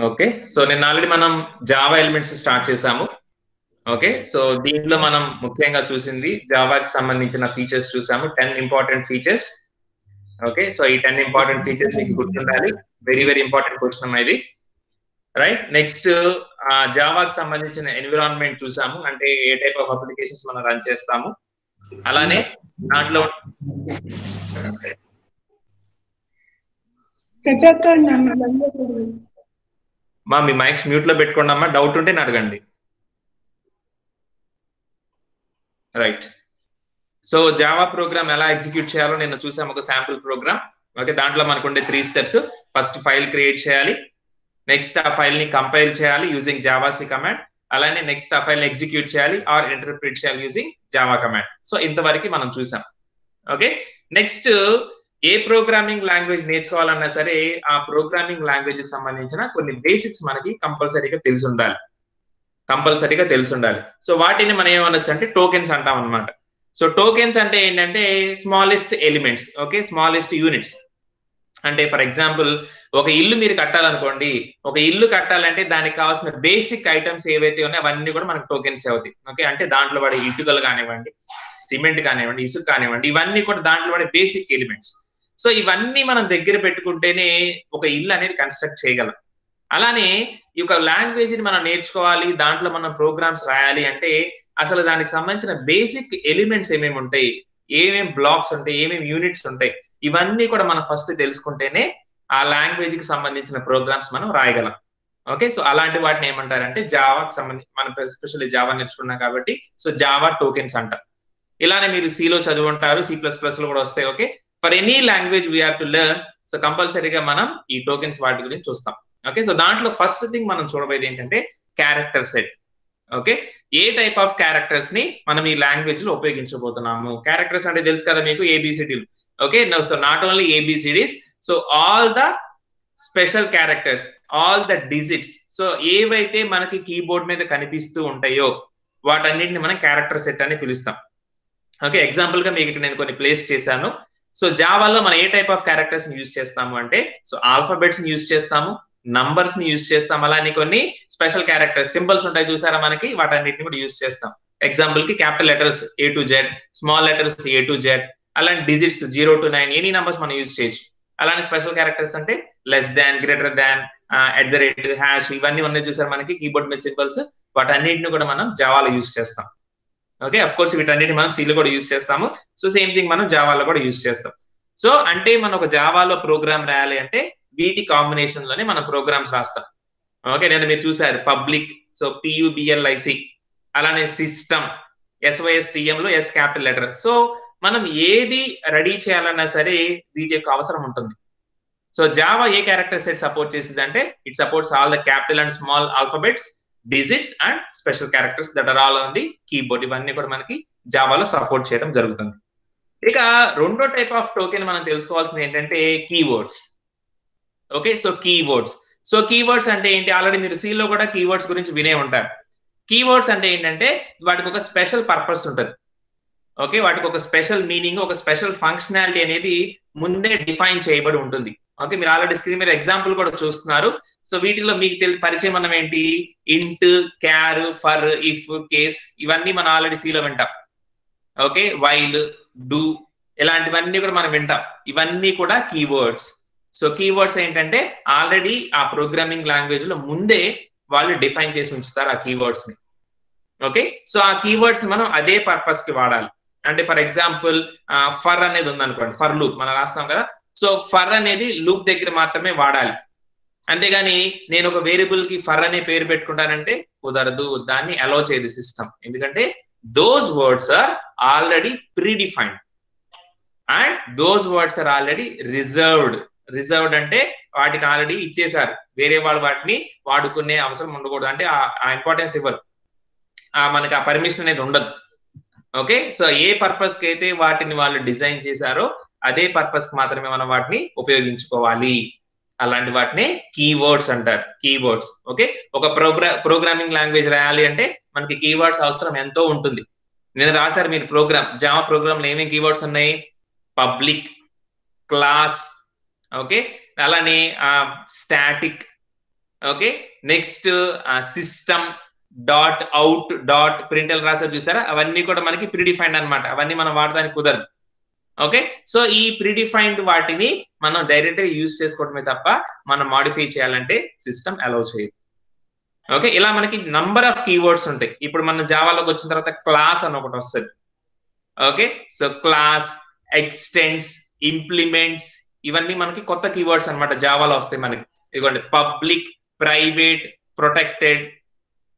Okay. So నిన్న already మనం Java elements start చేసాము. ఓకే. సో దీంట్లో మనం ముఖ్యంగా చూసింది జావాకి సంబంధించిన ఫీచర్స్ చూసాము. 10 ఇంపార్టెంట్ ఫీచర్స్. ఓకే. సో ఈ 10 ఇంపార్టెంట్ ఫీచర్స్ మీకు గుర్తుండాలి. వెరీ వెరీ ఇంపార్టెంట్ క్వశ్చన్ ఇది. రైట్. నెక్స్ట్ జావాకి సంబంధించిన ఎన్విరాన్మెంట్ చూసాము. అంటే ఏ టైప్ ఆఫ్ అప్లికేషన్స్ మనం రన్ చేస్తాము. అలానే దాంట్లో మీ మైక్స్ మ్యూట్ లో పెట్టుకోండి అమ్మా. డౌట్ ఉంటే అడగండి. రైట్. సో జావా ప్రోగ్రామ్ ఎలా ఎగ్జిక్యూట్ చేయాలో నేను చూసాము, ఒక శాంపుల్ ప్రోగ్రామ్. ఓకే. దాంట్లో మనకు ఉండే 3 స్టెప్స్. ఫస్ట్ ఫైల్ క్రియేట్ చేయాలి, నెక్స్ట్ ఆ ఫైల్ ని కంపైల్ చేయాలి యూజింగ్ జావాసి కమాండ్, అలానే నెక్స్ట్ ఆ ఫైల్ ని ఎగ్జిక్యూట్ చేయాలి ఆర్ ఇంటర్ప్రిట్ చేయాలి యూజింగ్ జావా కమాండ్. సో ఇంతవరకు మనం చూసాం. ఓకే. నెక్స్ట్ ఏ ప్రోగ్రామింగ్ లాంగ్వేజ్ నేర్చుకోవాలన్నా సరే ఆ ప్రోగ్రామింగ్ లాంగ్వేజ్ కి సంబంధించిన కొన్ని బేసిక్స్ మనకి కంపల్సరీగా తెలిసి ఉండాలి. సో వాటిని మనం ఏమనొచ్చు అంటే టోకెన్స్ అంటాం అనమాట. సో టోకెన్స్ అంటే ఏంటంటే smallest elements. Okay. Smallest units. అంటే ఫర్ ఎగ్జాంపుల్ ఒక ఇల్లు మీరు కట్టాలనుకోండి, ఒక ఇల్లు కట్టాలంటే దానికి కావాల్సిన బేసిక్ ఐటమ్స్ ఏవైతే ఉన్నాయో అవన్నీ కూడా మనకు టోకెన్స్ అవుతాయి. ఓకే. అంటే దాంట్లో పడే ఇటుకలు కానివ్వండి, సిమెంట్ కానివ్వండి, ఇసుక కానివ్వండి, ఇవన్నీ కూడా దాంట్లో పడే బేసిక్ ఎలిమెంట్స్. సో ఇవన్నీ మనం దగ్గర పెట్టుకుంటేనే ఒక ఇల్లు అనేది కన్స్ట్రక్ట్ చేయగలం. అలానే ఈ యొక్క లాంగ్వేజ్ ని మనం నేర్చుకోవాలి, దాంట్లో మనం ప్రోగ్రామ్స్ రాయాలి అంటే అసలు దానికి సంబంధించిన బేసిక్ ఎలిమెంట్స్ ఏమేమి ఉంటాయి, ఏమేమి బ్లాక్స్ ఉంటాయి, ఏమేమి యూనిట్స్ ఉంటాయి, ఇవన్నీ కూడా మనం ఫస్ట్ తెలుసుకుంటేనే ఆ లాంగ్వేజ్ కి సంబంధించిన ప్రోగ్రామ్స్ మనం రాయగలం. ఓకే. సో అలాంటి వాటిని ఏమంటారంటే జావాకి సంబంధించి, మనం ఎస్పెషల్లీ జావా నేర్చుకున్నాం కాబట్టి సో జావా టోకెన్స్ అంటారు. ఇలానే మీరు సిలో చదువుంటారు, C++ లో కూడా వస్తాయి. Okay. For any language we have to learn. So కంపల్సరీగా మనం ఈ టోకెన్స్ వాటి గురించి చూస్తాం. ఓకే. సో దాంట్లో ఫస్ట్ థింగ్ మనం చూడబోయేది ఏంటంటే character set. Okay. A type of characters ని మనం ఈ లాంగ్వేజ్ లో ఉపయోగించబోతున్నాము. క్యారెక్టర్స్ అంటే తెలుసు కదా మీకు, ABCDలు. Okay. So not only ABCDs, so all the special characters, all the digits. So ఏవైతే మనకి కీబోర్డ్ మీద కనిపిస్తూ ఉంటాయో వాటన్నిటిని మనం క్యారెక్టర్ సెట్ అని పిలుస్తాం. ఓకే. ఎగ్జాంపుల్ గా మీకు నేను కొన్ని ప్లేస్ చేశాను. సో జావాలో మనం ఏ టైప్ ఆఫ్ క్యారెక్టర్స్ ని యూజ్ చేస్తాము అంటే సో ఆల్ఫాబెట్స్ ని యూజ్ చేస్తాము, నంబర్స్ ని యూజ్ చేస్తాం, అలానే కొన్ని స్పెషల్ క్యారెక్టర్స్ సింబల్స్ ఉంటాయి చూసారా మనకి, వాటన్నిటిని కూడా యూజ్ చేస్తాం. ఎగ్జాంపుల్ కి capital letters A to Z, small letters A to Z, అలాంటి డిజిట్స్ 0 to 9 ఎనీ నంబర్స్ మనం యూజ్ చేయొచ్చు. అలానే స్పెషల్ క్యారెక్టర్స్ అంటే less than, greater than, @ hash, ఇవన్నీ ఉన్నాయి చూసారు మనకి కీబోర్డ్ మీద సింబల్స్, వాటన్నిటిని కూడా మనం జావాలో యూజ్ చేస్తాం. ఓకే. అఫ్ కోర్స్ వీటన్నిటిని మనం సిలో కూడా యూజ్ చేస్తాము. సో సేమ్ థింగ్ మనం జావాలో కూడా యూజ్ చేస్తాం. సో అంటే మనం ఒక జావాలో ప్రోగ్రామ్ రాయాలి అంటే వీటి కాంబినేషన్ లోనే మనం ప్రోగ్రామ్స్ రాస్తాం. ఓకే. నేను మీరు చూసారు పబ్లిక్, సో PUBLIC, అలానే సిస్టమ్, SYSTM లో S క్యాపిటల్ లెటర్. సో మనం ఏది రెడీ చేయాలన్నా సరే వీటి యొక్క అవసరం ఉంటుంది. సో జావా ఏ క్యారెక్టర్ సెట్ సపోర్ట్ చేసింది అంటే it supports all the capital and small alphabets, digits and special characters that are all on the keyboard. ఇవన్నీ కూడా మనకి జావాలో సపోర్ట్ చేయడం జరుగుతుంది. ఇక రెండో టైప్ ఆఫ్ టోకెన్ మనం తెలుసుకోవాల్సింది ఏంటంటే కీవర్డ్స్. ఓకే. సో కీవర్డ్స్ అంటే ఏంటి, ఆల్రెడీ మీరు సిలో కూడా కీవర్డ్స్ గురించి వినే ఉంటారు. కీవర్డ్స్ అంటే ఏంటంటే వాటికి ఒక స్పెషల్ పర్పస్ ఉంటుంది. ఓకే. వాటికి ఒక స్పెషల్ మీనింగ్, ఒక స్పెషల్ ఫంక్షనాలిటీ అనేది ముందే డిఫైన్ చేయబడి ఉంటుంది. ఓకే. మీరు ఆల్రెడీ స్క్రీన్ మీద ఎగ్జాంపుల్ కూడా చూస్తున్నారు. సో వీటిలో మీకు పరిచయం మనం ఏంటి, ఇంట్, క్యార్, ఫర్, ఇఫ్, కేస్, ఇవన్నీ మనం ఆల్రెడీ సిలో వింటాం. ఓకే. వైల్, డూ, ఇలాంటివన్నీ కూడా మనం వింటాం. ఇవన్నీ కూడా కీవర్డ్స్. సో కీవర్డ్స్ ఏంటంటే ఆల్రెడీ ఆ ప్రోగ్రామింగ్ లాంగ్వేజ్ లో ముందే వాళ్ళు డిఫైన్ చేసి ఉంచుతారు ఆ కీవర్డ్స్ ని. ఓకే. సో ఆ కీవర్డ్స్ మనం అదే పర్పస్ కి వాడాలి. అంటే ఫర్ ఎగ్జాంపుల్ ఫర్ అనేది ఉందనుకోండి, ఫర్ లూప్ మనం రాస్తాం కదా. సో ఫర్ అనేది లూప్ దగ్గర మాత్రమే వాడాలి. అంతేగాని నేను ఒక వేరియబుల్ కి ఫర్ అనే పేరు పెట్టుకుంటానంటే కుదరదు, దాన్ని అలో చేయదు సిస్టమ్. ఎందుకంటే those words are already predefined and those words are already reserved అంటే వాటికి ఆల్రెడీ ఇచ్చేసారు, వేరే వాళ్ళు వాటిని వాడుకునే అవసరం ఉండకూడదు. అంటే ఆ ఇంపార్టెన్స్ ఇవ్వరు, మనకి ఆ పర్మిషన్ అనేది ఉండదు. ఓకే. సో ఏ పర్పస్ కి అయితే వాటిని వాళ్ళు డిజైన్ చేశారో అదే పర్పస్ కి మాత్రమే మనం వాటిని ఉపయోగించుకోవాలి. అలాంటి వాటిని కీవర్డ్స్ అంటారు. కీవర్డ్స్. ఓకే. ఒక ప్రోగ్రామింగ్ లాంగ్వేజ్ రాయాలి అంటే మనకి కీవర్డ్స్ అవసరం ఎంతో ఉంటుంది. నేను రాశారు మీరు ప్రోగ్రామ్, జావా ప్రోగ్రామ్ లో ఏమేమి కీవర్డ్స్ ఉన్నాయి, పబ్లిక్, క్లాస్, ఓకే, అలానే static, okay, next system dot out dot println రాసారు చూసారా, అవన్నీ కూడా మనకి ప్రీడిఫైన్డ్ అనమాట, అవన్నీ మనం వాడడానికి కుదరదు. ఓకే, సో ఈ ప్రీడిఫైన్డ్ వాటిని మనం డైరెక్ట్ గా యూజ్ చేసుకోవడమే తప్ప మనం మాడిఫై చేయాలంటే సిస్టమ్ అలౌ చేయదు. ఓకే, ఇలా మనకి నంబర్ ఆఫ్ కీవర్డ్స్ ఉంటాయి. ఇప్పుడు మన జావాలోకి వచ్చిన తర్వాత క్లాస్ అని ఒకటి వస్తుంది. Okay, so class, extends, implements, ఇవన్నీ మనకి కొత్త కీవర్డ్స్ అనమాట జావాలో వస్తాయి మనకి. ఇదిగోండి public, private, protected.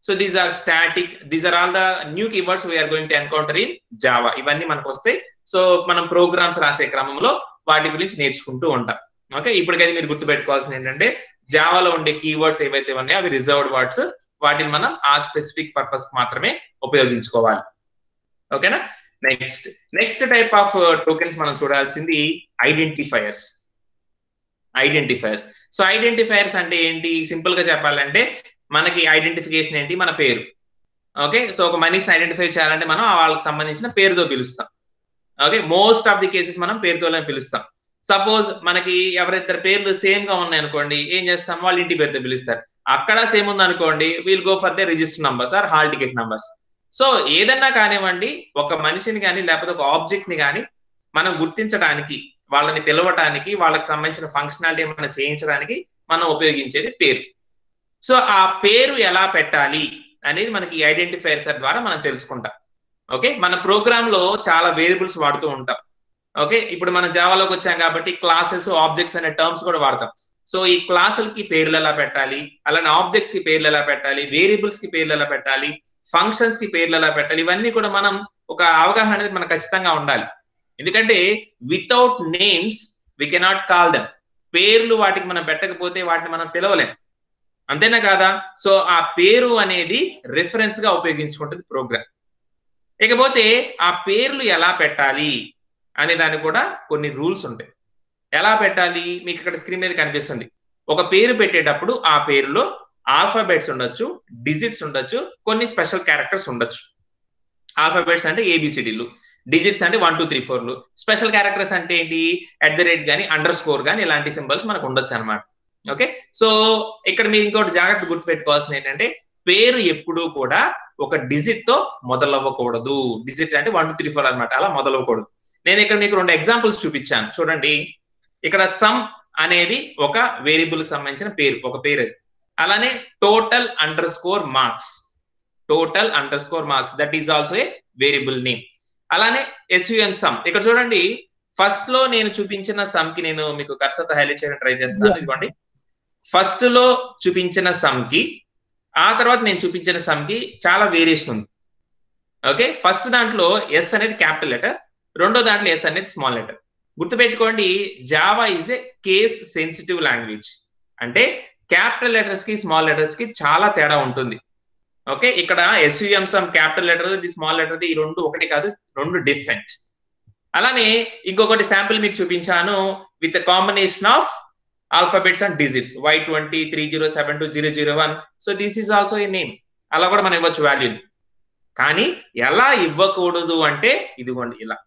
So these are static, these are all the new keywords we're going to encounter in Java. ఇవన్నీ మనకు వస్తాయి. సో మనం ప్రోగ్రామ్స్ రాసే క్రమంలో వాటి గురించి నేర్చుకుంటూ ఉంటాం. ఓకే, ఇప్పటికైతే మీరు గుర్తుపెట్టుకోవాల్సింది ఏంటంటే జావాలో ఉండే కీవర్డ్స్ ఏవైతే ఉన్నాయో అవి రిజర్వ్డ్ వర్డ్స్, వాటిని మనం ఆ స్పెసిఫిక్ పర్పస్ మాత్రమే ఉపయోగించుకోవాలి. ఓకేనా. నెక్స్ట్ టైప్ ఆఫ్ టోకెన్స్ మనం చూడాల్సింది ఐడెంటిఫైయర్స్. సో ఐడెంటిఫైయర్స్ అంటే ఏంటి, సింపుల్ గా చెప్పాలంటే మనకి ఐడెంటిఫికేషన్ ఏంటి, మన పేరు. ఓకే, సో ఒక మనిషిని ఐడెంటిఫై చేయాలంటే మనం వాళ్ళకి సంబంధించిన పేరుతో పిలుస్తాం. Okay, most of the cases మనం పేరుతోనే పిలుస్తాం. సపోజ్ మనకి ఎవరిద్దరు పేర్లు సేమ్ గా ఉన్నాయి అనుకోండి, ఏం చేస్తాం, వాళ్ళ ఇంటి పేరుతో పిలుస్తారు. అక్కడ సేమ్ ఉంది అనుకోండి, we'll go for the register numbers or hall ticket numbers. So ఏదన్నా కానివ్వండి, ఒక మనిషిని కానీ లేకపోతే ఒక ఆబ్జెక్ట్ ని కానీ మనం గుర్తించడానికి, వాళ్ళని పిలవటానికి, వాళ్ళకి సంబంధించిన ఫంక్షనాలిటీ మనం చేయించడానికి మనం ఉపయోగించేది పేరు. సో ఆ పేరు ఎలా పెట్టాలి అనేది మనకి ఐడెంటిఫైయర్స్ ద్వారా మనం తెలుసుకుంటాం. ఓకే, మన ప్రోగ్రామ్ లో చాలా వేరియబుల్స్ వాడుతూ ఉంటాం. ఓకే, ఇప్పుడు మనం జావాలోకి వచ్చాం కాబట్టి క్లాసెస్, ఆబ్జెక్ట్స్ అనే టర్మ్స్ కూడా వాడతాం. సో ఈ క్లాసులకి పేర్లు ఎలా పెట్టాలి, అలానే ఆబ్జెక్ట్స్ కి పేర్లు ఎలా పెట్టాలి, వేరియబుల్స్ కి పేర్లు ఎలా పెట్టాలి, ఫంక్షన్స్ కి పేర్లు ఎలా పెట్టాలి, ఇవన్నీ కూడా మనం ఒక అవగాహన అనేది మనకు ఖచ్చితంగా ఉండాలి. ఎందుకంటే without names we cannot call them. పేర్లు వాటికి మనం పెట్టకపోతే వాటిని మనం పిలవలేం, అంతేనా కాదా. సో ఆ పేరు అనేది రిఫరెన్స్ గా ఉపయోగించుకుంటుంది ప్రోగ్రామ్. ఇకపోతే ఆ పేర్లు ఎలా పెట్టాలి అనే దానికి కూడా కొన్ని రూల్స్ ఉంటాయి. ఎలా పెట్టాలి, మీకు ఇక్కడ స్క్రీన్ మీద కనిపిస్తుంది. ఒక పేరు పెట్టేటప్పుడు ఆ పేరులో ఆల్ఫాబెట్స్ ఉండొచ్చు, డిజిట్స్ ఉండొచ్చు, కొన్ని స్పెషల్ క్యారెక్టర్స్ ఉండొచ్చు. ఆల్ఫాబెట్స్ అంటే ఏబిసిడీలు, డిజిట్స్ అంటే 1 2 3 4లు, స్పెషల్ క్యారెక్టర్స్ అంటే ఏంటి, @ కానీ _ కానీ ఇలాంటి సింబల్స్ మనకు ఉండొచ్చు అనమాట. ఓకే, సో ఇక్కడ మీరు ఇంకోటి జాగ్రత్త గుర్తుపెట్టుకోవాల్సింది ఏంటంటే పేరు ఎప్పుడూ కూడా ఒక డిజిట్ తో మొదలవ్వకూడదు. డిజిట్ అంటే 1 2 3 4 అనమాట, అలా మొదలవ్వకూడదు. నేను ఇక్కడ మీకు 2 ఎగ్జాంపుల్స్ చూపించాను చూడండి. ఇక్కడ సమ్ అనేది ఒక వేరియబుల్ కి సంబంధించిన పేరు, ఒక పేరు. అలానే total_marks that is also a variable name. అలానే SUM సమ్, ఇక్కడ చూడండి ఫస్ట్ లో నేను చూపించిన సమ్ కి నేను మీకు కర్సర్తో హైలైట్ చేయడానికి ట్రై చేస్తాను. ఇదిగోండి, ఫస్ట్ లో చూపించిన సమ్ కి ఆ తర్వాత నేను చూపించిన సమ్ కి చాలా వేరియేషన్ ఉంది. ఓకే, ఫస్ట్ దాంట్లో ఎస్ అనేది క్యాపిటల్ లెటర్, రెండో దాంట్లో ఎస్ అనేది స్మాల్ లెటర్. గుర్తుపెట్టుకోండి, Java is a case sensitive language. అంటే క్యాపిటల్ లెటర్స్ కి స్మాల్ లెటర్స్ కి చాలా తేడా ఉంటుంది. ఓకే, ఇక్కడ SUM సమ్ క్యాపిటల్ లెటర్, ఇది స్మాల్ లెటర్, ఈ రెండు ఒకటి కాదు, రెండు డిఫరెంట్. అలానే ఇంకొకటి శాంపిల్ మీకు చూపించాను, with combination of alphabets and digits, Y20 3072 001. So this is also a name. అలా కూడా మనం ఇవ్వచ్చు వాల్యూ. కానీ ఎలా ఇవ్వకూడదు అంటే ఇదిగోండి ఇలా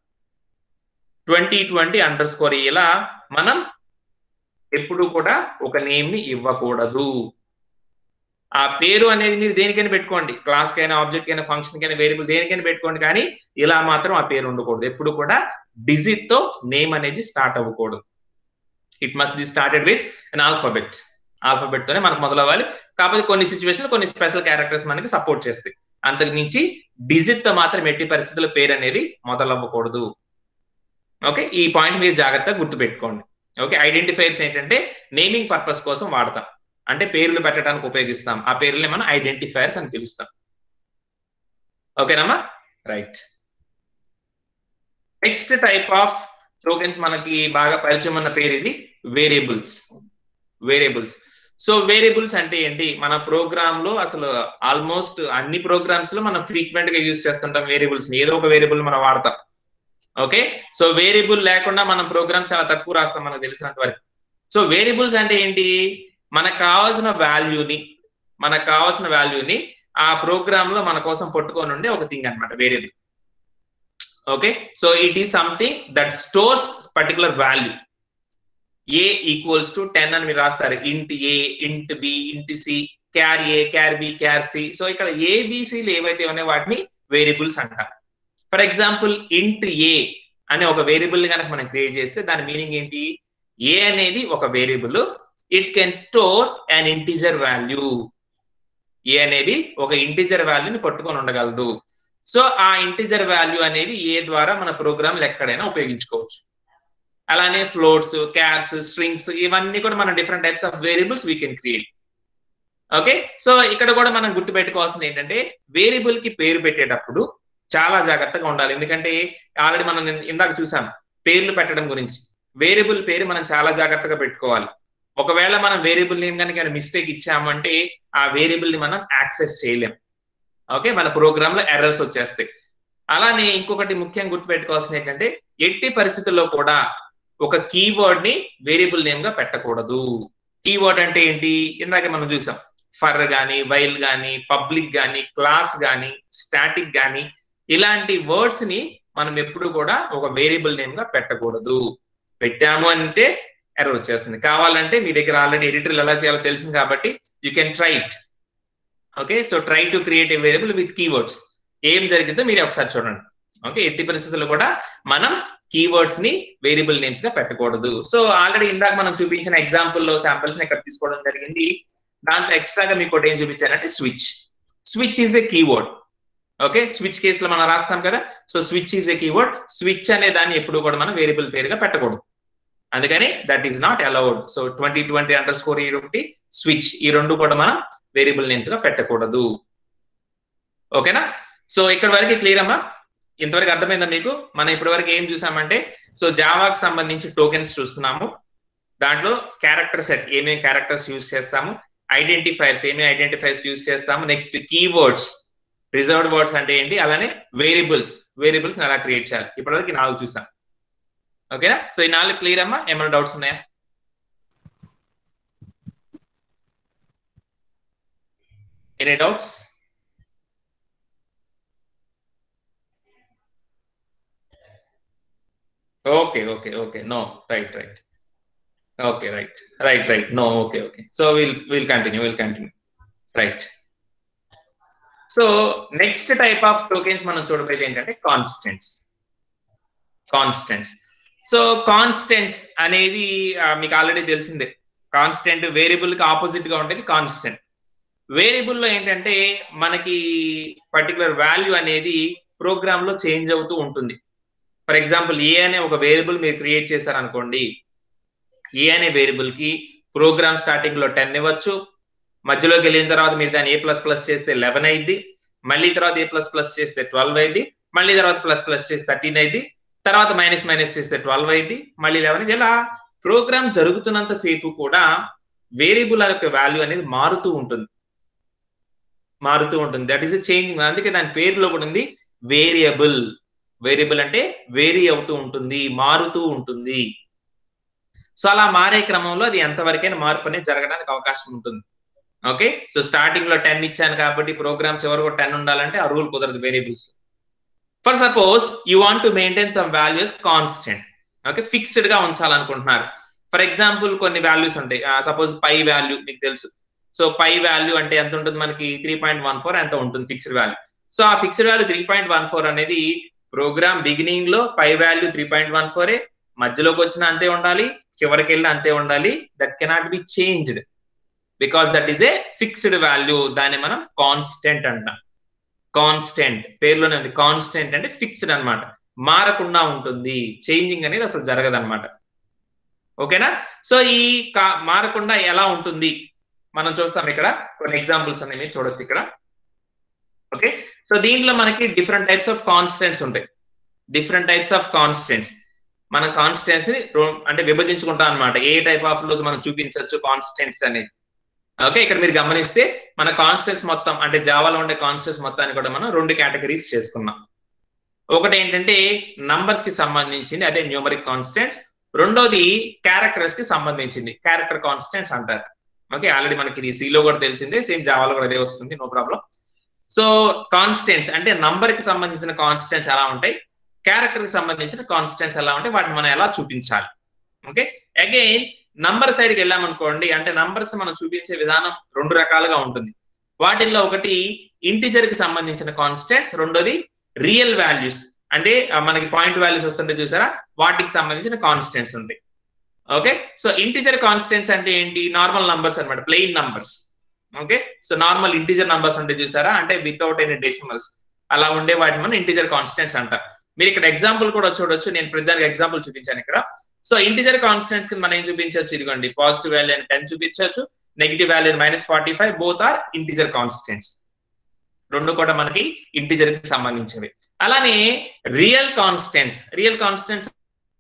2020_ ఇలా మనం ఎప్పుడు కూడా ఒక నేమ్ ని ఇవ్వకూడదు. ఆ పేరు అనేది మీరు దేనికైనా పెట్టుకోండి, క్లాస్ కైనా, ఆబ్జెక్ట్ కైనా, ఫంక్షన్ కైనా, వేరియబుల్ దేనికైనా పెట్టుకోండి, కానీ ఇలా మాత్రం ఆ పేరు ఉండకూడదు. ఎప్పుడు కూడా డిజిట్ తో నేమ్ అనేది స్టార్ట్ అవ్వకూడదు. It must be started with an alphabet. Alphabet తోనే మనకు మొదలవ్వాలి. కాకపోతే కొన్ని సిచ్యువేషన్, కొన్ని స్పెషల్ క్యారెక్టర్స్ మనకి సపోర్ట్ చేస్తాయి. అంతకు మించి డిజిట్ తో మాత్రం ఎట్టి పరిస్థితుల్లో పేరు అనేది మొదలవ్వకూడదు. ఓకే, ఈ పాయింట్ మీరు జాగ్రత్తగా గుర్తుపెట్టుకోండి. ఓకే, ఐడెంటిఫైర్స్ ఏంటంటే నేమింగ్ పర్పస్ కోసం వాడతాం, అంటే పేర్లు పెట్టడానికి ఉపయోగిస్తాం. ఆ పేర్లనే మనం ఐడెంటిఫైర్స్ అని పిలుస్తాం. ఓకేనమ్మా, right. Next type of tokens మనకి బాగా పరిచయం ఉన్న పేరు ఇది వేరియబుల్స్. సో వేరియబుల్స్ అంటే ఏంటి, మన ప్రోగ్రామ్ లో అసలు ఆల్మోస్ట్ అన్ని ప్రోగ్రామ్స్ లో మనం ఫ్రీక్వెంట్ గా యూజ్ చేస్తుంటాం వేరియబుల్స్. ఏదో ఒక వేరియబుల్ మనం వాడతాం. ఓకే, సో వేరియబుల్ లేకుండా మనం ప్రోగ్రామ్స్ చాలా తక్కువ రాస్తాం మనకు తెలిసినంత వరకు. సో వేరియబుల్స్ అంటే ఏంటి, మనకు కావాల్సిన వాల్యూని ఆ ప్రోగ్రామ్ లో మన కోసం పట్టుకొని ఉండే ఒక థింగ్ అనమాట variable. Okay, so it is something that stores particular value. A equals to 10 అని మీరు రాస్తారు. ఇంట్ ఏ, ఇంట్ బి, ఇంట్ సి, క్యార్ ఏ, క్యార్ బి, క్యార్ సి. సో ఇక్కడ ఏబిసిలు ఏవైతే ఉన్నాయో వాటిని వేరియబుల్స్ అంటారు. ఫర్ ఎగ్జాంపుల్ ఇంట్ ఏ అనే ఒక వేరియబుల్ కనుక మనం క్రియేట్ చేస్తే దాని మీనింగ్ ఏంటి? ఏ అనేది ఒక variable, it can store an integer value. A అనేది ఒక ఇంటిజర్ వాల్యూని పట్టుకొని ఉండగలదు. సో ఆ ఇంటిజర్ వాల్యూ అనేది ఏ ద్వారా మన ప్రోగ్రామ్లు ఎక్కడైనా ఉపయోగించుకోవచ్చు. అలానే ఫ్లోట్స్, క్యార్స్, స్ట్రింగ్స్ ఇవన్నీ కూడా మనం different types of variables we can create. Okay, so ఇక్కడ కూడా మనం గుర్తుపెట్టుకోవాల్సింది ఏంటంటే వేరియబుల్ కి పేరు పెట్టేటప్పుడు చాలా జాగ్రత్తగా ఉండాలి. ఎందుకంటే ఆల్రెడీ మనం ఇందాక చూసాం పేర్లు పెట్టడం గురించి. వేరియబుల్ పేరు మనం చాలా జాగ్రత్తగా పెట్టుకోవాలి. ఒకవేళ మనం వేరియబుల్ నేమ్ కనుక మిస్టేక్ ఇచ్చామంటే ఆ వేరియబుల్ ని మనం యాక్సెస్ చేయలేం. ఓకే, మన ప్రోగ్రామ్ లో ఎర్రర్స్ వచ్చేస్తాయి. అలానే ఇంకొకటి ముఖ్యంగా గుర్తుపెట్టుకోవాల్సింది ఏంటంటే ఎట్టి పరిస్థితుల్లో కూడా ఒక కీవర్డ్ ని వేరియబుల్ నేమ్ గా పెట్టకూడదు. కీవర్డ్ అంటే ఏంటి? ఇందాక మనం చూసాం ఫర్ గానీ, వైల్ గానీ, పబ్లిక్ గానీ, క్లాస్ గానీ, స్టాటిక్ గానీ ఇలాంటి వర్డ్స్ ని మనం ఎప్పుడు కూడా ఒక వేరియబుల్ నేమ్ గా పెట్టకూడదు. పెట్టాము అంటే ఎర్రర్ వచ్చేస్తుంది. కావాలంటే మీ దగ్గర ఆల్రెడీ ఎడిటర్ ఎలా చేయాలో తెలిసింది కాబట్టి you can try it. Okay, so try to create a variable with keywords. ఏం జరిగిందో మీరు ఒకసారి చూడండి. ఓకే, ఎట్టి పరిస్థితుల్లో కూడా మనం కీవర్డ్స్ ని వేరియబుల్ నేమ్స్ గా పెట్టకూడదు. సో ఆల్రెడీ ఇందాక మనం చూపించిన ఎగ్జాంపుల్ లో శాంపిల్స్ ఇక్కడ తీసుకోవడం జరిగింది. దాంట్లో ఎక్స్ట్రాగా మీకు ఒకటి ఏం చూపించానంటే switch. Switch is a keyword. Okay, switch కేసులో మనం రాస్తాం కదా. So switch is a keyword. Switch అనే దాన్ని ఎప్పుడు కూడా మనం వేరియబుల్ పేరుగా పెట్టకూడదు. అందుకని that is not allowed. So 2020_1 switch ఈ రెండు కూడా మనం వేరియబుల్ నేమ్స్ గా పెట్టకూడదు. ఓకేనా? సో ఇక్కడ వరకు క్లియర్ అమ్మా? ఇంతవరకు అర్థమైందా మీకు? మనం ఇప్పటి వరకు ఏం చూసామంటే సో జావాకి సంబంధించి టోకెన్స్ చూస్తున్నాము. దాంట్లో క్యారెక్టర్ సెట్ ఏమేమి క్యారెక్టర్స్ యూజ్ చేస్తాము, ఐడెంటిఫైర్స్ ఏమేమి ఐడెంటిఫైర్స్ యూజ్ చేస్తాము, నెక్స్ట్ కీవర్డ్స్, రిజర్వ్డ్ వర్డ్స్ అంటే ఏంటి, అలానే వేరియబుల్స్ ఎలా క్రియేట్ చేయాలి. ఇప్పటివరకు 4 చూసాం. ఓకేనా? సో ఈ 4 క్లియర్ అమ్మా? ఏమైనా డౌట్స్ ఉన్నాయా? Any doubts? Okay. No, right. Okay, right. No, okay. So we'll continue. Right. So next type of tokens మనం చూడబోయేది ఏంటంటే కాన్స్టెంట్స్. సో కాన్స్టెంట్స్ అనేది మీకు ఆల్రెడీ తెలిసిందే. కాన్స్టెంట్ వేరియబుల్ కి ఆపోజిట్ గా ఉండేది కాన్స్టెంట్. వేరియబుల్ లో ఏంటంటే మనకి పర్టికులర్ వాల్యూ అనేది ప్రోగ్రామ్ లో చేంజ్ అవుతూ ఉంటుంది. ఫర్ ఎగ్జాంపుల్ ఏ అనే ఒక వేరియబుల్ మీరు క్రియేట్ చేశారనుకోండి. ఏ అనే వేరియబుల్ కి ప్రోగ్రామ్ స్టార్టింగ్ లో 10 ఇవ్వచ్చు, మధ్యలోకి వెళ్ళిన తర్వాత మీరు దాన్ని A++ చేస్తే 11 అయింది, మళ్ళీ తర్వాత A++ చేస్తే 12 అయింది, మళ్ళీ తర్వాత ప్లస్ చేస్తే 13 అయింది, తర్వాత మైనస్ చేస్తే 12 అయింది, మళ్ళీ 11. ఇలా ప్రోగ్రామ్ జరుగుతున్నంత సేపు కూడా వేరియబుల్ యొక్క వాల్యూ అనేది మారుతూ ఉంటుంది. That is changing. అందుకే దాని పేరులో కూడా ఉంది వేరియబుల్. వేరియబుల్ అంటే వేరీ అవుతూ ఉంటుంది, మారుతూ ఉంటుంది. సో అలా మారే క్రమంలో అది ఎంతవరకైనా మార్పు అనేది జరగడానికి అవకాశం ఉంటుంది. ఓకే, సో స్టార్టింగ్ లో 10 ఇచ్చాను కాబట్టి ప్రోగ్రామ్ చివరకు 10 ఉండాలంటే ఆ రూల్ కుదరదు variables. For suppose you want to maintain some values constant. Okay, fixed గా ఉంచాలనుకుంటున్నారు. ఫర్ ఎగ్జాంపుల్ కొన్ని వాల్యూస్ ఉంటాయి. సపోజ్ పై వాల్యూ మీకు తెలుసు. సో పై వాల్యూ అంటే ఎంత ఉంటుంది మనకి? 3.14 ఎంత ఉంటుంది ఫిక్స్డ్ వాల్యూ. సో ఆ ఫిక్స్డ్ వాల్యూ 3.14 అనేది ప్రోగ్రామ్ బిగినింగ్ లో పై వాల్యూ 3.14, మధ్యలోకి వచ్చిన అంతే ఉండాలి, చివరికి వెళ్ళిన అంతే ఉండాలి. That cannot be changed because that is a fixed value. దాన్ని మనం కాన్స్టెంట్ అంటాం. కాన్స్టెంట్ పేరులోనే ఉంది. కాన్స్టెంట్ అంటే ఫిక్స్డ్ అన్నమాట, మారకుండా ఉంటుంది. చేంజింగ్ అనేది అసలు జరగదు అనమాట. ఓకేనా? సో ఈ మారకుండా ఎలా ఉంటుంది మనం చూస్తాం. ఇక్కడ కొన్ని ఎగ్జాంపుల్స్ అనేవి మీరు చూడొచ్చు ఇక్కడ. ఓకే, సో దీంట్లో మనకి డిఫరెంట్ టైప్స్ ఆఫ్ కాన్స్టెంట్స్ ఉంటాయి. మనం కాన్స్టెంట్స్ అంటే విభజించుకుంటాం అనమాట. ఏ టైప్ ఆఫ్ లో మనం చూపించవచ్చు కాన్స్టెంట్స్ అనేది. ఓకే, ఇక్కడ మీరు గమనిస్తే మన కాన్స్టెంట్స్ మొత్తం అంటే జావాలో ఉండే కాన్స్టెంట్స్ మొత్తాన్ని కూడా మనం 2 కేటగిరీస్ చేసుకున్నాం. ఒకటి ఏంటంటే నంబర్స్ కి సంబంధించింది, అదే న్యూమరిక్ కాన్స్టెంట్స్. రెండోది క్యారెక్టర్స్ కి సంబంధించింది, క్యారెక్టర్ కాన్స్టెంట్స్ అంటారు. ఓకే, ఆల్రెడీ మనకి సిలో కూడా తెలిసిందే, సేమ్ జావాలో కూడా అదే వస్తుంది, నో ప్రాబ్లం. సో కాన్స్టెంట్స్ అంటే నంబర్ కి సంబంధించిన కాన్స్టెంట్స్ ఎలా ఉంటాయి, క్యారెక్టర్ కి సంబంధించిన కాన్స్టెంట్స్ ఎలా ఉంటాయి, వాటిని మనం ఎలా చూపించాలి. ఓకే, అగైన్ నంబర్ సైడ్కి వెళ్ళామనుకోండి, అంటే నంబర్స్ మనం చూపించే విధానం రెండు రకాలుగా ఉంటుంది. వాటిల్లో ఒకటి ఇంటిజర్ కి సంబంధించిన కాన్స్టెంట్స్, రెండోది రియల్ వాల్యూస్, అంటే మనకి పాయింట్ వాల్యూస్ వస్తుంటే చూసారా, వాటికి సంబంధించిన కాన్స్టెంట్స్ ఉంటాయి. ఓకే, సో ఇంటిజర్ కాన్స్టెంట్స్ అంటే ఏంటి? నార్మల్ నంబర్స్ అనమాట, plain numbers. Okay, so normal integer numbers ఉంటే చూసారా, అంటే వితౌట్ ఎనీ డెసిమల్స్, అలా ఉండే వాటిని మనం ఇంటిజర్ కాన్స్టెంట్స్ అంటారు. మీరు ఇక్కడ ఎగ్జాంపుల్ కూడా చూడొచ్చు, నేను ప్రతిదానికి ఎగ్జాంపుల్ చూపించాను ఇక్కడ. సో ఇంటిజర్ కాన్స్టెంట్స్ కి మనం ఏం చూపించవచ్చు, ఇదిగోండి పాజిటివ్ వాల్యూ అని 10 చూపించవచ్చు, negative value -45, both are integer constants. రెండు కూడా మనకి ఇంటిజర్ కి సంబంధించినవి. అలానే రియల్ కాన్స్టెంట్స్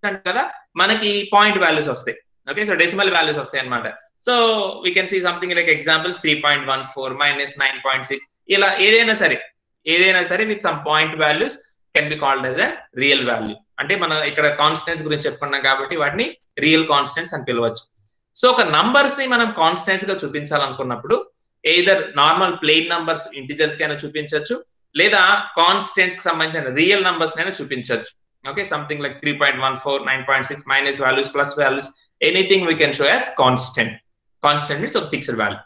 అంటే కదా మనకి పాయింట్ వాల్యూస్ వస్తాయి. ఓకే, సో డెసిమల్ వాల్యూస్ వస్తాయి అన్నమాట. So we can see something like examples 3.14 -9.6, ఇలా ఏదైనా సరే with some point values can be called as a real value. అంటే మనం ఇక్కడ కాన్స్టెంట్స్ గురించి చెప్పుకున్నాం కాబట్టి వాటిని రియల్ కాన్స్టెంట్స్ అని పిలవచ్చు. సో ఒక నంబర్స్ ని మనం కాన్స్టెంట్స్ గా చూపించాలనుకున్నప్పుడు either normal plain numbers integers కైనా చూపించవచ్చు, లేదా కాన్స్టెంట్స్ కి సంబంధించిన రియల్ నంబర్స్ నైనా చూపించవచ్చు. Okay, something like 3.14, 9.6, minus values, plus values, anything we can show as constant. Constant means ఒక ఫిక్స్డ్ వాల్యూ.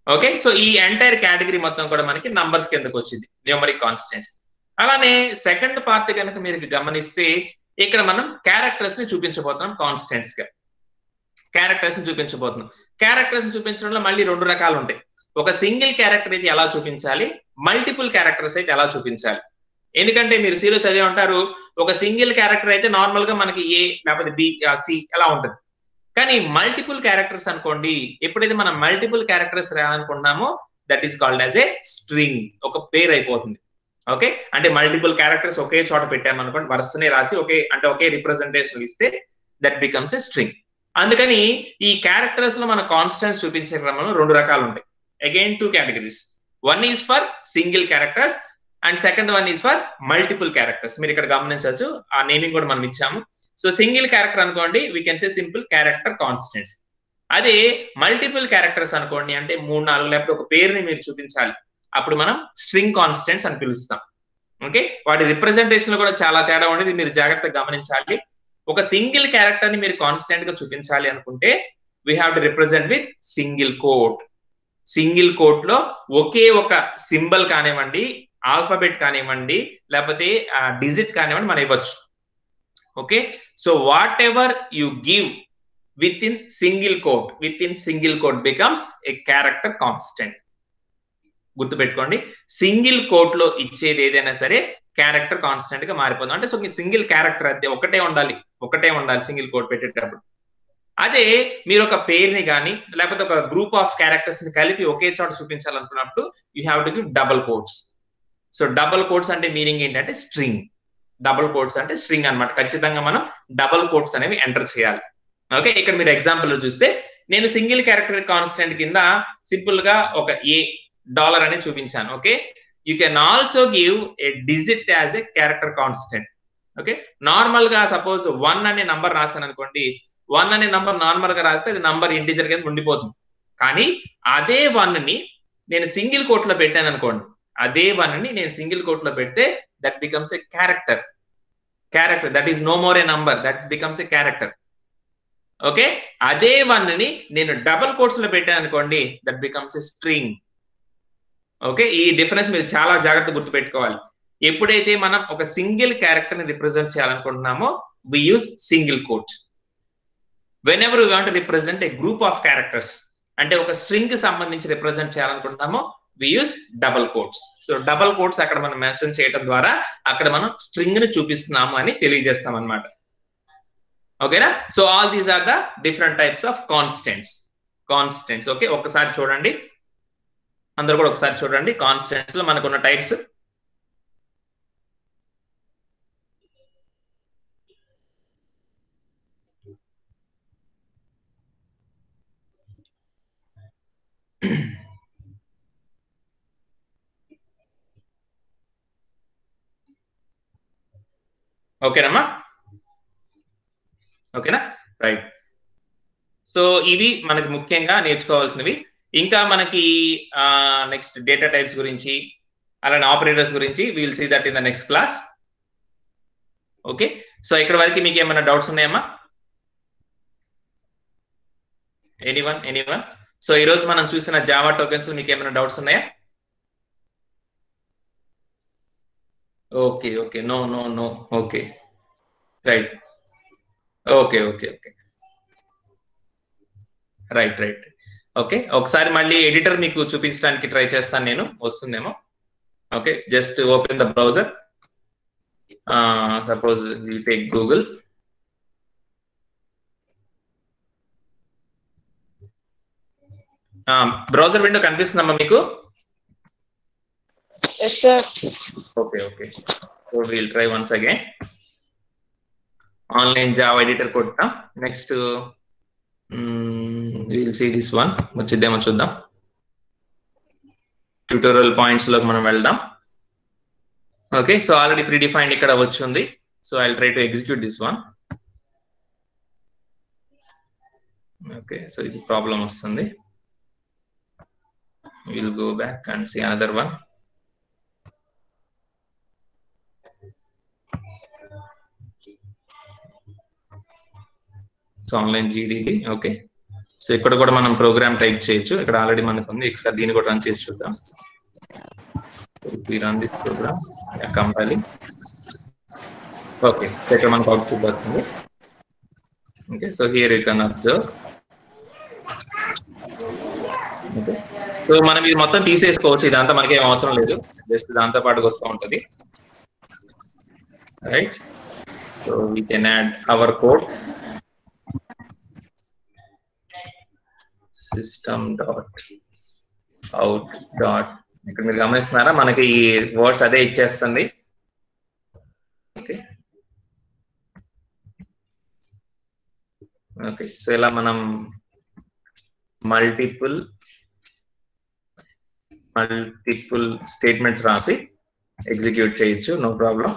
ఓకే, సో ఈ ఎంటైర్ కేటగిరీ మొత్తం కూడా మనకి నంబర్స్ కిందకు వచ్చింది, న్యూమరిక్ కాన్స్టెంట్స్. అలానే సెకండ్ పార్ట్ కనుక మీరు గమనిస్తే ఇక్కడ మనం క్యారెక్టర్స్ ని చూపించబోతున్నాం కాన్స్టెంట్స్ గా. క్యారెక్టర్స్ ని చూపించడంలో మళ్ళీ రెండు రకాలు ఉంటాయి. ఒక సింగిల్ క్యారెక్టర్ అయితే ఎలా చూపించాలి, మల్టిపుల్ క్యారెక్టర్స్ అయితే ఎలా చూపించాలి. ఎందుకంటే మీరు సిలో చదివి ఉంటారు, ఒక సింగిల్ క్యారెక్టర్ అయితే నార్మల్ గా మనకి ఏ లేకపోతే బి, సి ఎలా ఉంటుంది. కానీ మల్టిపుల్ క్యారెక్టర్స్ అనుకోండి, ఎప్పుడైతే మనం మల్టిపుల్ క్యారెక్టర్స్ రాయాలనుకుంటున్నామో that is called as a string, ఒక పేరు అయిపోతుంది. ఓకే, అంటే మల్టిపుల్ క్యారెక్టర్స్ ఒకే చోట పెట్టామనుకోండి, వరుసనే రాసి ఒకే రిప్రజెంటేషన్ ఇస్తే దట్ బికమ్స్ ఏ స్ట్రింగ్. అందుకని ఈ క్యారెక్టర్స్ లో మన కాన్స్టెంట్స్ చూపించే క్రమంలో రెండు రకాలు ఉంటాయి. Again 2 categories. One is for single characters and second one is for multiple characters. మీరు ఇక్కడ గమనించవచ్చు, ఆ నేమింగ్ కూడా మనం ఇచ్చాము. సో సింగిల్ క్యారెక్టర్ అనుకోండి, we can say simple character constants. అదే మల్టిపుల్ క్యారెక్టర్స్ అనుకోండి, అంటే 3, 4 లేకపోతే ఒక పేరుని మీరు చూపించాలి, అప్పుడు మనం స్ట్రింగ్ కాన్స్టెంట్స్ అని పిలుస్తాం. ఓకే, వాటి రిప్రజెంటేషన్ లో కూడా చాలా తేడా ఉండేది, మీరు జాగ్రత్తగా గమనించాలి. ఒక సింగిల్ క్యారెక్టర్ ని మీరు కాన్స్టెంట్ గా చూపించాలి అనుకుంటే we have to represent with single quote. Single quote లో ఒకే ఒక సింబల్ కానివ్వండి, ఆల్ఫాబెట్ కానివ్వండి, లేకపోతే డిజిట్ కానివ్వండి మనం ఇవ్వచ్చు. Okay, so whatever you give with in single quote becomes a character constant. గుర్తుపెట్టుకోండి, సింగిల్ కోట్ లో ఇచ్చేది ఏదైనా సరే క్యారెక్టర్ కాన్స్టెంట్ గా మారిపోతుంది. అంటే సో సింగిల్ క్యారెక్టర్ అయితే ఒకటే ఉండాలి సింగిల్ కోట్ పెట్టేటప్పుడు. అదే మీరు ఒక పేరుని కానీ లేకపోతే ఒక గ్రూప్ ఆఫ్ క్యారెక్టర్స్ ని కలిపి ఒకే చోట చూపించాలనుకున్నప్పుడు you have to give double quotes. So double quotes అంటే మీనింగ్ ఏంటంటే స్ట్రింగ్. డబుల్ కోట్స్ అంటే స్ట్రింగ్ అనమాట. ఖచ్చితంగా మనం డబుల్ కోట్స్ అనేవి ఎంటర్ చేయాలి. ఓకే, ఇక్కడ మీరు ఎగ్జాంపుల్ చూస్తే నేను సింగిల్ క్యారెక్టర్ కాన్స్టెంట్ కింద సింపుల్ గా ఒక $, అని చూపించాను. Okay, you can also give a digit as a character constant. Okay, normal గా సపోజ్ 1 అనే నంబర్ రాశాను అనుకోండి, 1 అనే నంబర్ నార్మల్ గా రాస్తే అది నంబర్ ఇంటిజర్ కింద ఉండిపోతుంది. కానీ అదే 1 ని నేను సింగిల్ కోట్ లో పెట్టాను అనుకోండి, పెడితే that becomes a character. That is no more a number, that becomes a character. Okay, అదే 1 ని నేను డబుల్ కోట్స్ లో పెట్టాను అనుకోండి, that becomes a string. Okay, ఈ డిఫరెన్స్ మీరు చాలా జాగ్రత్తగా గుర్తుపెట్టుకోవాలి. ఎప్పుడైతే మనం ఒక సింగిల్ క్యారెక్టర్ ని రిప్రజెంట్ చేయాలనుకుంటున్నామో we use single quote. Whenever we want to represent a group of characters, అంటే ఒక స్ట్రింగ్ కి సంబంధించి రిప్రజెంట్ చేయాలనుకుంటున్నామో we use double quotes. So double quotes అక్కడ మనం మెన్షన్ చేయడం ద్వారా అక్కడ మనం స్ట్రింగ్ ని చూపిస్తున్నాము అని తెలియజేస్తాం అన్నమాట. ఓకేనా? So all these are the different types of constants. Okay, ఒకసారి చూడండి, అందరూ కూడా ఒకసారి చూడండి. కాన్స్టెంట్స్ లో మనకున్న టైప్స్. ఓకేనమ్మా? ఓకేనా? రైట్. సో ఇవి మనకి ముఖ్యంగా నేర్చుకోవాల్సినవి. ఇంకా మనకి నెక్స్ట్ డేటా టైప్స్ గురించి, అలానే ఆపరేటర్స్ గురించి will see that in the next class. Okay, so ఇక్కడ వరకు మీకు ఏమైనా డౌట్స్ ఉన్నాయమ్మా? ఎనీవన్ సో ఈ రోజు మనం చూసిన జావా టోకెన్స్ మీకు ఏమైనా డౌట్స్ ఉన్నాయా? Okay no okay right okay right okay ఒకసారి మళ్ళీ ఎడిటర్ మీకు చూపించడానికి ట్రై చేస్తాను నేను, వస్తుందేమో. Okay just open the browser. Suppose we take Google. Browser window కనిపిస్తుందమ్మా మీకు? Yes, sir. Okay. So we'll try once again. Online Java editor కొడతాం. Next we'll see this one. వచ్చిద్దేమో చూద్దాం. ట్యూటోరియల్ పాయింట్స్ లోకి మనం వెళ్దాం. ఓకే సో ఆల్రెడీ ప్రీడిఫైన్డ్ ఇక్కడ వచ్చింది. So I will try to execute this one. Okay so ఇది problem వస్తుంది. We'll go back and see another one. So online GDB. Okay so ఇక్కడ కూడా మనం ప్రోగ్రామ్ టైప్ చేయొచ్చు. ఇక్కడ ఆల్రెడీ మనకు ఉంది. ఒకసారి దీన్ని కూడా రన్ చేసి చూద్దాం. Run this program compiling. Okay ఇక్కడ మనకు అవుట్పుట్ వస్తుంది. Okay so here you can observe. Okay so మనం ఇది మొత్తం తీసేసుకోవచ్చు. ఇదంతా మనకి ఏం అవసరం లేదు, జస్ట్ దాంతో పాటుగా వస్తూ ఉంటుంది. Right so we can add hour code system dot out dot. ఇక్కడ మీరు గమనిస్తున్నారా మనకి ఈ వర్డ్స్ అదే ఇచ్చేస్తుంది. ఓకే సో ఇలా మనం మల్టిపుల్ స్టేట్మెంట్స్ రాసి ఎగ్జిక్యూట్ చేయొచ్చు, no problem.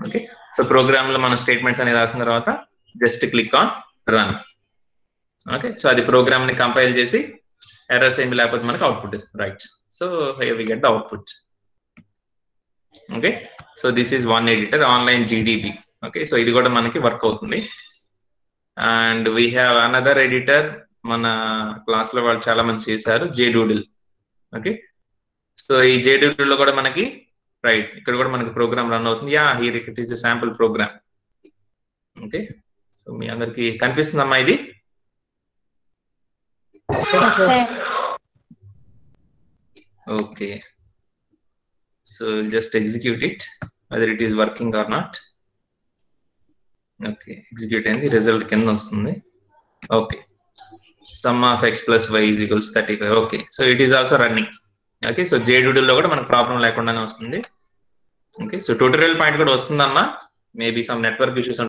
Okay so program లో మనం స్టేట్మెంట్స్ అని రాసిన తర్వాత just click on run. Okay so అది ప్రోగ్రామ్ ని కంపైల్ చేసి ఎర్రర్స్ ఏమి లేకపోతే మనకు అవుట్పుట్ ఇస్తుంది. Right so here we get the output. Okay so this is one editor, online GDB. Okay so ఇది కూడా మనకి వర్క్ అవుతుంది. And we have another editor, మన క్లాస్ లో వాళ్ళు చాలా మంది చేశారు, JDoodle. ఓకే సో ఈ JDoodle లో కూడా మనకి రైట్ ఇక్కడ కూడా మనకి ప్రోగ్రామ్ రన్ అవుతుంది. Here it is a sample program. Okay so మీ అందరికి కనిపిస్తుందమ్మా ఇది? Okay so just execute it whether it is working or not. Okay execute అయింది, రిజల్ట్ కింద వస్తుంది. Okay sum of x + y = 35. Okay so it is also running. Okay so JDoodle లో కూడా మనకు ప్రాబ్లం లేకుండానే వస్తుంది. ఓకే సో ట్యూటోరియల్ పాయింట్ కూడా వస్తుందమ్మా. Maybe some network issues